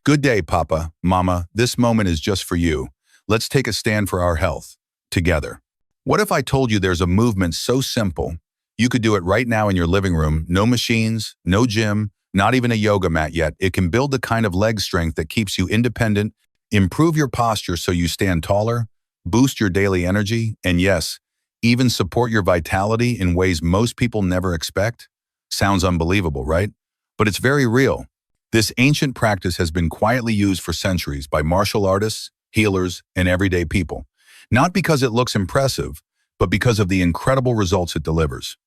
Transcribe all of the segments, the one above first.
Good day, Papa, Mama. This moment is just for you. Let's take a stand for our health, together. What if I told you there's a movement so simple, you could do it right now in your living room, no machines, no gym, not even a yoga mat yet. It can build the kind of leg strength that keeps you independent, improve your posture so you stand taller, boost your daily energy, and yes, even support your vitality in ways most people never expect? Sounds unbelievable, right? But it's very real. This ancient practice has been quietly used for centuries by martial artists, healers, and everyday people. Not because it looks impressive, but because of the incredible results it delivers.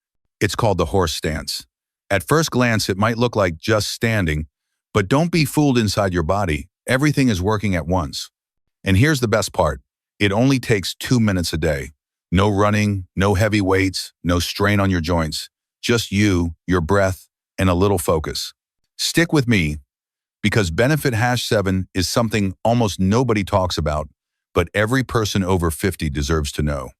It's called the horse stance. At first glance, it might look like just standing, but don't be fooled inside your body. Everything is working at once. And here's the best part. It only takes 2 minutes a day. No running, no heavy weights, no strain on your joints. Just you, your breath, and a little focus. Stick with me, because benefit #7 is something almost nobody talks about, but every person over 50 deserves to know.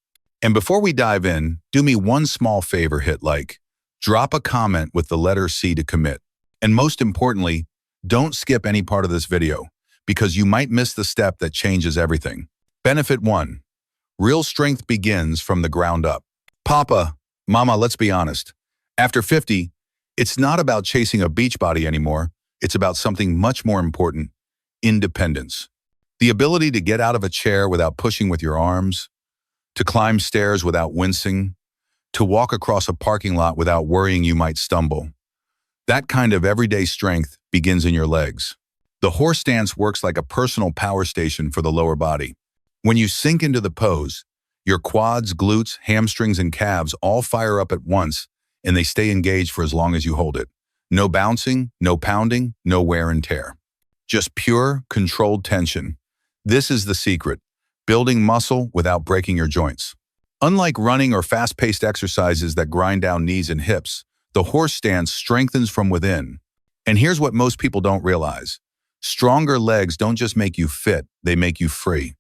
And before we dive in, do me one small favor, hit like, drop a comment with the letter C to commit. And most importantly, don't skip any part of this video, because you might miss the step that changes everything. Benefit 1. Real strength begins from the ground up. Papa, Mama, let's be honest. After 50, it's not about chasing a beach body anymore. It's about something much more important: independence. The ability to get out of a chair without pushing with your arms, to climb stairs without wincing, to walk across a parking lot without worrying you might stumble. That kind of everyday strength begins in your legs. The horse stance works like a personal power station for the lower body. When you sink into the pose, your quads, glutes, hamstrings, and calves all fire up at once, and they stay engaged for as long as you hold it. No bouncing, no pounding, no wear and tear. Just pure, controlled tension. This is the secret: building muscle without breaking your joints. Unlike running or fast-paced exercises that grind down knees and hips, the horse stance strengthens from within. And here's what most people don't realize. Stronger legs don't just make you fit, they make you free.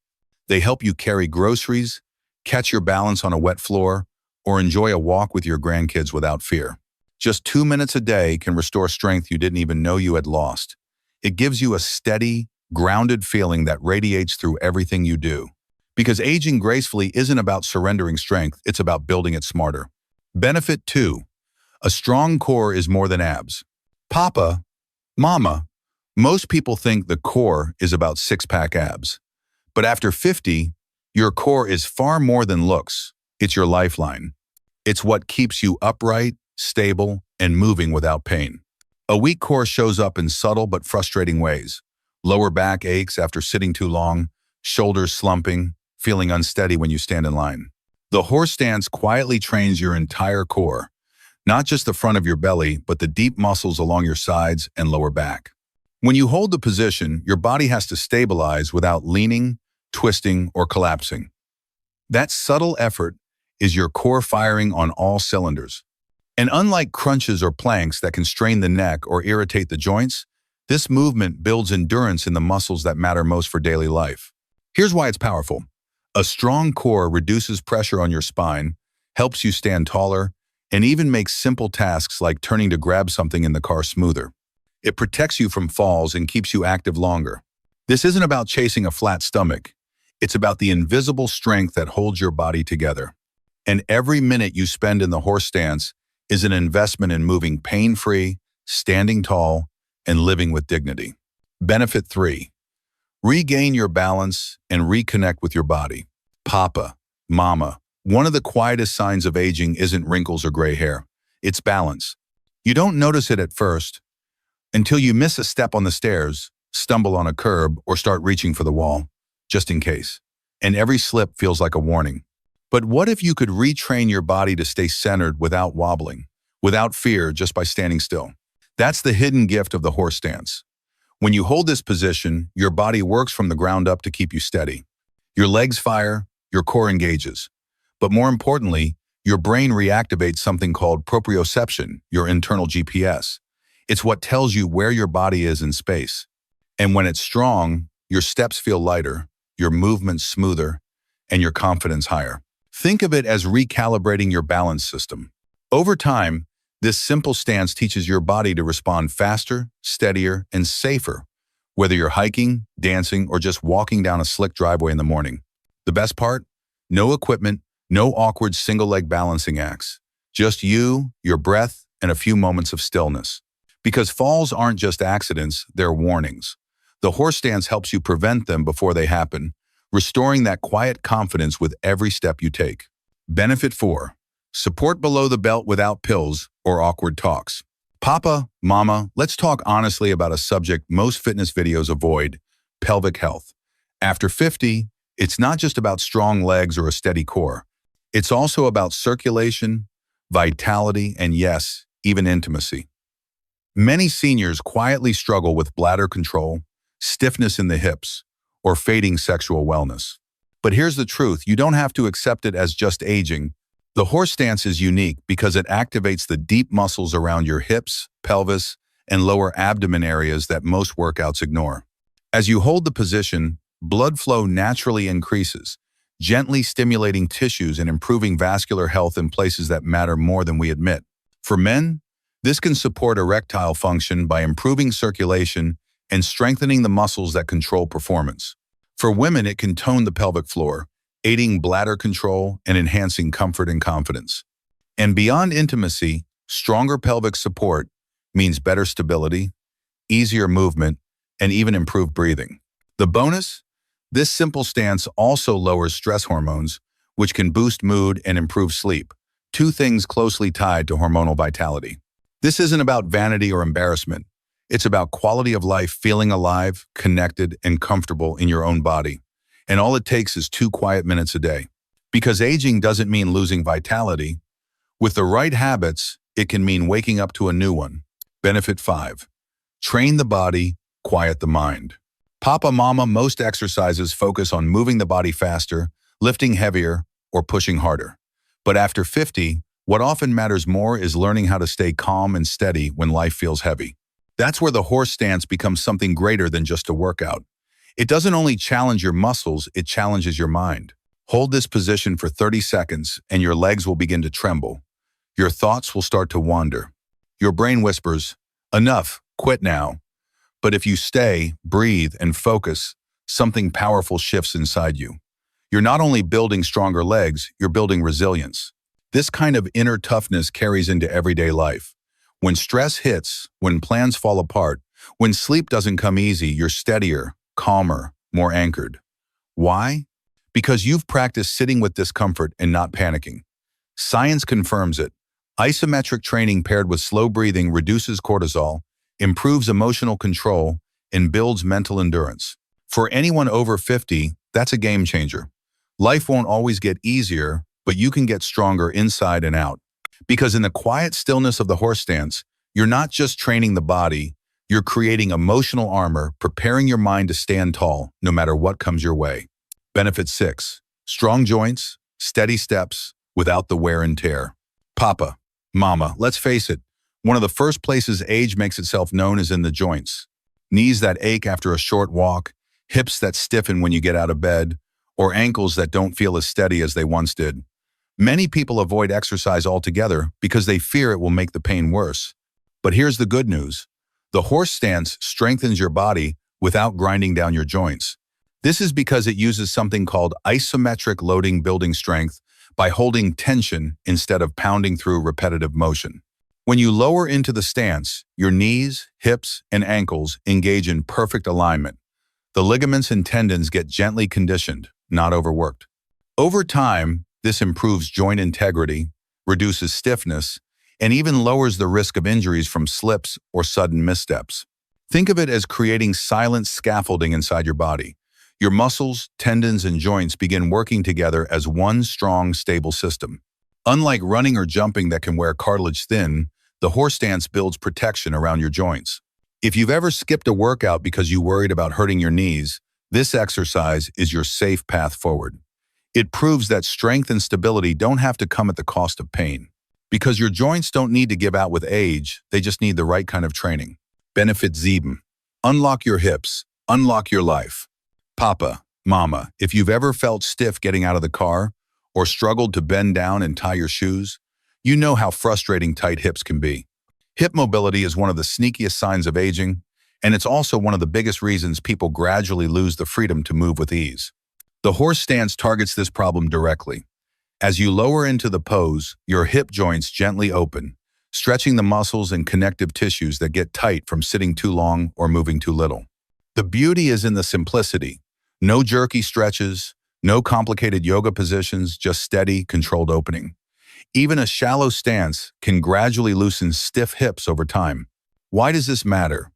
They help you carry groceries, catch your balance on a wet floor, or enjoy a walk with your grandkids without fear. Just 2 minutes a day can restore strength you didn't even know you had lost. It gives you a steady, grounded feeling that radiates through everything you do. Because aging gracefully isn't about surrendering strength, it's about building it smarter. Benefit 2. A strong core is more than abs. Papa, Mama, most people think the core is about six-pack abs. But after 50, your core is far more than looks. It's your lifeline. It's what keeps you upright, stable, and moving without pain. A weak core shows up in subtle but frustrating ways. Lower back aches after sitting too long, shoulders slumping, feeling unsteady when you stand in line. The horse stance quietly trains your entire core, not just the front of your belly, but the deep muscles along your sides and lower back. When you hold the position, your body has to stabilize without leaning, twisting, or collapsing. That subtle effort is your core firing on all cylinders. And unlike crunches or planks that can strain the neck or irritate the joints, this movement builds endurance in the muscles that matter most for daily life. Here's why it's powerful. A strong core reduces pressure on your spine, helps you stand taller, and even makes simple tasks like turning to grab something in the car smoother. It protects you from falls and keeps you active longer. This isn't about chasing a flat stomach. It's about the invisible strength that holds your body together. And every minute you spend in the horse stance is an investment in moving pain-free, standing tall, and living with dignity. Benefit 3. Regain your balance and reconnect with your body. Papa, Mama, one of the quietest signs of aging isn't wrinkles or gray hair. It's balance. You don't notice it at first until you miss a step on the stairs, stumble on a curb, or start reaching for the wall, just in case. And every slip feels like a warning. But what if you could retrain your body to stay centered without wobbling, without fear, just by standing still? That's the hidden gift of the horse stance. When you hold this position, your body works from the ground up to keep you steady. Your legs fire, your core engages. But more importantly, your brain reactivates something called proprioception, your internal GPS. It's what tells you where your body is in space. And when it's strong, your steps feel lighter, your movements smoother, and your confidence higher. Think of it as recalibrating your balance system. Over time, this simple stance teaches your body to respond faster, steadier, and safer, whether you're hiking, dancing, or just walking down a slick driveway in the morning. The best part? No equipment, no awkward single-leg balancing acts. Just you, your breath, and a few moments of stillness. Because falls aren't just accidents, they're warnings. The horse stance helps you prevent them before they happen, restoring that quiet confidence with every step you take. Benefit 4. Support below the belt without pills or awkward talks. Papa, Mama, let's talk honestly about a subject most fitness videos avoid: pelvic health. After 50, it's not just about strong legs or a steady core. It's also about circulation, vitality, and yes, even intimacy. Many seniors quietly struggle with bladder control, stiffness in the hips, or fading sexual wellness. But here's the truth: you don't have to accept it as just aging. The horse stance is unique because it activates the deep muscles around your hips, pelvis, and lower abdomen areas that most workouts ignore. As you hold the position, blood flow naturally increases, gently stimulating tissues and improving vascular health in places that matter more than we admit. For men, this can support erectile function by improving circulation and strengthening the muscles that control performance. For women, it can tone the pelvic floor, aiding bladder control and enhancing comfort and confidence. And beyond intimacy, stronger pelvic support means better stability, easier movement, and even improved breathing. The bonus? This simple stance also lowers stress hormones, which can boost mood and improve sleep, two things closely tied to hormonal vitality. This isn't about vanity or embarrassment. It's about quality of life, feeling alive, connected, and comfortable in your own body. And all it takes is 2 quiet minutes a day. Because aging doesn't mean losing vitality. With the right habits, it can mean waking up to a new one. Benefit 5. Train the body, quiet the mind. Papa, Mama, most exercises focus on moving the body faster, lifting heavier, or pushing harder. But after 50, what often matters more is learning how to stay calm and steady when life feels heavy. That's where the horse stance becomes something greater than just a workout. It doesn't only challenge your muscles, it challenges your mind. Hold this position for 30 seconds and your legs will begin to tremble. Your thoughts will start to wander. Your brain whispers, "Enough, quit now." But if you stay, breathe, and focus, something powerful shifts inside you. You're not only building stronger legs, you're building resilience. This kind of inner toughness carries into everyday life. When stress hits, when plans fall apart, when sleep doesn't come easy, you're steadier, calmer, more anchored. Why? Because you've practiced sitting with discomfort and not panicking. Science confirms it. Isometric training paired with slow breathing reduces cortisol, improves emotional control, and builds mental endurance. For anyone over 50, that's a game changer. Life won't always get easier, but you can get stronger inside and out. Because in the quiet stillness of the horse stance, you're not just training the body, you're creating emotional armor, preparing your mind to stand tall no matter what comes your way. Benefit 6. Strong joints, steady steps, without the wear and tear. Papa, Mama, let's face it, one of the first places age makes itself known is in the joints. Knees that ache after a short walk, hips that stiffen when you get out of bed, or ankles that don't feel as steady as they once did. Many people avoid exercise altogether because they fear it will make the pain worse. But here's the good news. The horse stance strengthens your body without grinding down your joints. This is because it uses something called isometric loading, building strength by holding tension instead of pounding through repetitive motion. When you lower into the stance, your knees, hips, and ankles engage in perfect alignment. The ligaments and tendons get gently conditioned, not overworked. Over time, this improves joint integrity, reduces stiffness, and even lowers the risk of injuries from slips or sudden missteps. Think of it as creating silent scaffolding inside your body. Your muscles, tendons, and joints begin working together as one strong, stable system. Unlike running or jumping that can wear cartilage thin, the horse stance builds protection around your joints. If you've ever skipped a workout because you worried about hurting your knees, this exercise is your safe path forward. It proves that strength and stability don't have to come at the cost of pain. Because your joints don't need to give out with age, they just need the right kind of training. Benefit 7. Unlock your hips. Unlock your life. Papa, Mama, if you've ever felt stiff getting out of the car or struggled to bend down and tie your shoes, you know how frustrating tight hips can be. Hip mobility is one of the sneakiest signs of aging, And it's also one of the biggest reasons people gradually lose the freedom to move with ease. The horse stance targets this problem directly. As you lower into the pose, your hip joints gently open, stretching the muscles and connective tissues that get tight from sitting too long or moving too little. The beauty is in the simplicity. No jerky stretches, no complicated yoga positions, just steady, controlled opening. Even a shallow stance can gradually loosen stiff hips over time. Why does this matter?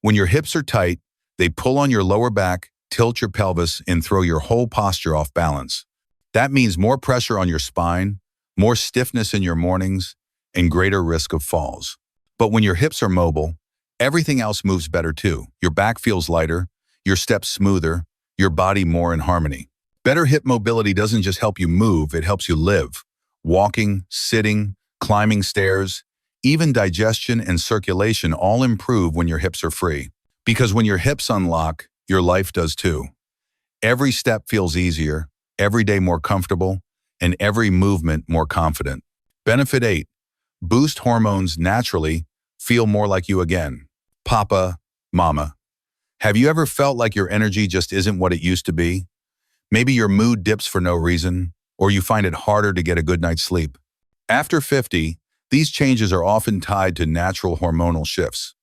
When your hips are tight, they pull on your lower back, tilt your pelvis, and throw your whole posture off balance. That means more pressure on your spine, more stiffness in your mornings, and greater risk of falls. But when your hips are mobile, everything else moves better too. Your back feels lighter, your steps smoother, your body more in harmony. Better hip mobility doesn't just help you move, it helps you live. Walking, sitting, climbing stairs, even digestion and circulation all improve when your hips are free. Because when your hips unlock, your life does too. Every step feels easier, every day more comfortable, and every movement more confident. Benefit 8. Boost hormones naturally, feel more like you again. Papa, mama. Have you ever felt like your energy just isn't what it used to be? Maybe your mood dips for no reason, or you find it harder to get a good night's sleep. After 50, these changes are often tied to natural hormonal shifts.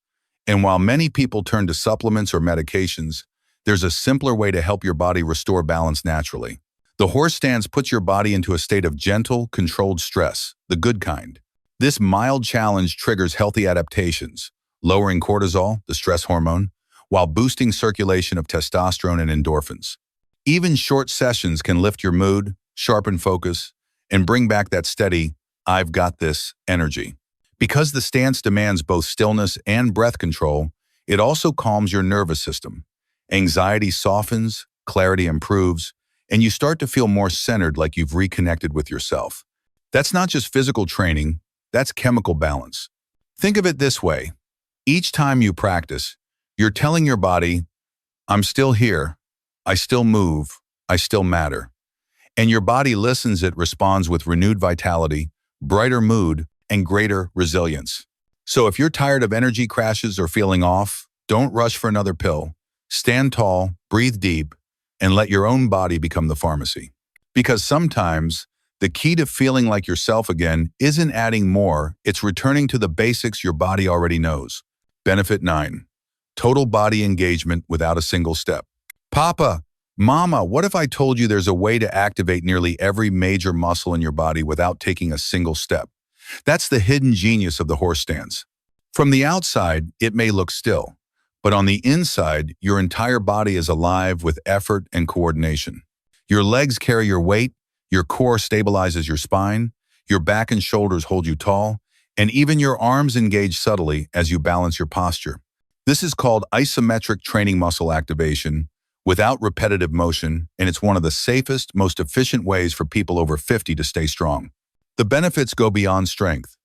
And while many people turn to supplements or medications, there's a simpler way to help your body restore balance naturally. The horse stance puts your body into a state of gentle, controlled stress, the good kind. This mild challenge triggers healthy adaptations, lowering cortisol, the stress hormone, while boosting circulation of testosterone and endorphins. Even short sessions can lift your mood, sharpen focus, and bring back that steady, "I've got this" energy. Because the stance demands both stillness and breath control, it also calms your nervous system. Anxiety softens, clarity improves, and you start to feel more centered, like you've reconnected with yourself. That's not just physical training, that's chemical balance. Think of it this way. Each time you practice, you're telling your body, "I'm still here, I still move, I still matter." And your body listens, it responds with renewed vitality, brighter mood, and greater resilience. So if you're tired of energy crashes or feeling off, don't rush for another pill. Stand tall, breathe deep, and let your own body become the pharmacy. Because sometimes, the key to feeling like yourself again isn't adding more, it's returning to the basics your body already knows. Benefit 9. Total body engagement without a single step. Papa, mama, what if I told you there's a way to activate nearly every major muscle in your body without taking a single step? That's the hidden genius of the horse stance. From the outside, it may look still, but on the inside, your entire body is alive with effort and coordination. Your legs carry your weight, your core stabilizes your spine, your back and shoulders hold you tall, and even your arms engage subtly as you balance your posture. This is called isometric training muscle activation, without repetitive motion, and it's one of the safest, most efficient ways for people over 50 to stay strong. The benefits go beyond strength.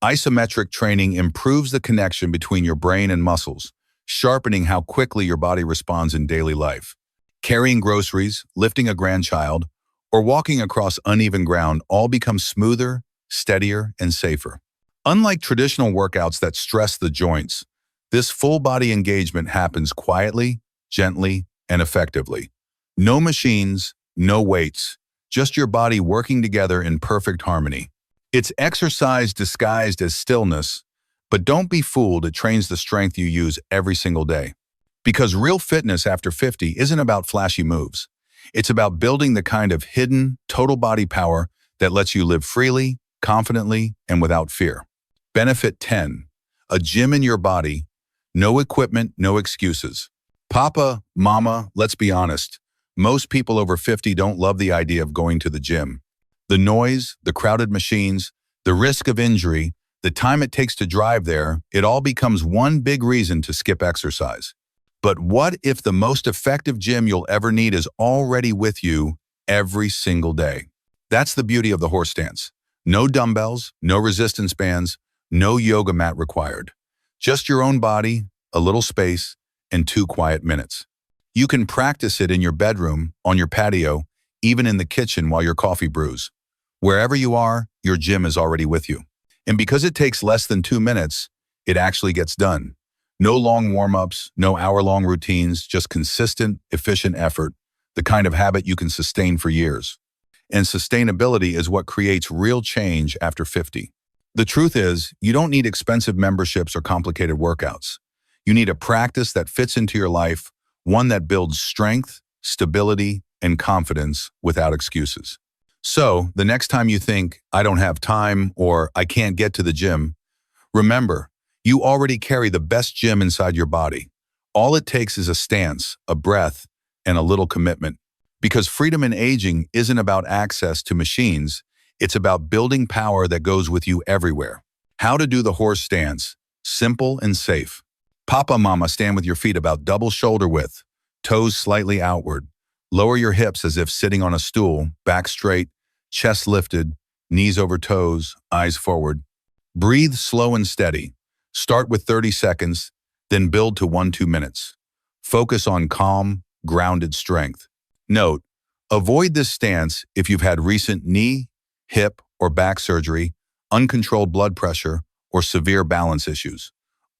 Isometric training improves the connection between your brain and muscles, sharpening how quickly your body responds in daily life. Carrying groceries, lifting a grandchild, or walking across uneven ground all become smoother, steadier, and safer. Unlike traditional workouts that stress the joints, this full-body engagement happens quietly, gently, and effectively. No machines, no weights, just your body working together in perfect harmony. It's exercise disguised as stillness, but don't be fooled, it trains the strength you use every single day. Because real fitness after 50 isn't about flashy moves. It's about building the kind of hidden, total body power that lets you live freely, confidently, and without fear. Benefit 10. A gym in your body. No equipment, no excuses. Papa, mama, let's be honest. Most people over 50 don't love the idea of going to the gym. The noise, the crowded machines, the risk of injury, the time it takes to drive there, it all becomes one big reason to skip exercise. But what if the most effective gym you'll ever need is already with you every single day? That's the beauty of the horse stance. No dumbbells, no resistance bands, no yoga mat required. Just your own body, a little space, and 2 quiet minutes. You can practice it in your bedroom, on your patio, even in the kitchen while your coffee brews. Wherever you are, your gym is already with you. And because it takes less than 2 minutes, it actually gets done. No long warm-ups, no hour-long routines, just consistent, efficient effort, the kind of habit you can sustain for years. And sustainability is what creates real change after 50. The truth is, you don't need expensive memberships or complicated workouts. You need a practice that fits into your life, one that builds strength, stability, and confidence without excuses. So, the next time you think, I don't have time or I can't get to the gym, remember, you already carry the best gym inside your body. All it takes is a stance, a breath, and a little commitment. Because freedom in aging isn't about access to machines, it's about building power that goes with you everywhere. How to do the horse stance, simple and safe. Papa Mama, stand with your feet about double shoulder width, toes slightly outward. Lower your hips as if sitting on a stool, back straight, chest lifted, knees over toes, eyes forward. Breathe slow and steady. Start with 30 seconds, then build to 1-2 minutes. Focus on calm, grounded strength. Note, avoid this stance if you've had recent knee, hip, or back surgery, uncontrolled blood pressure, or severe balance issues.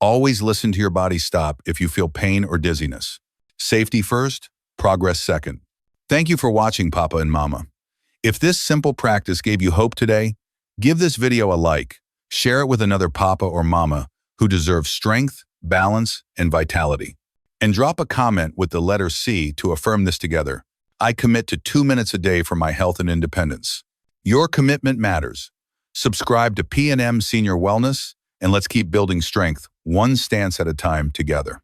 Always listen to your body stop if you feel pain or dizziness. Safety first, progress second. Thank you for watching, Papa and Mama. If this simple practice gave you hope today, give this video a like, share it with another Papa or Mama who deserves strength, balance, and vitality. And drop a comment with the letter C to affirm this together. I commit to 2 minutes a day for my health and independence. Your commitment matters. Subscribe to P&M Senior Wellness, and let's keep building strength, one stance at a time, together.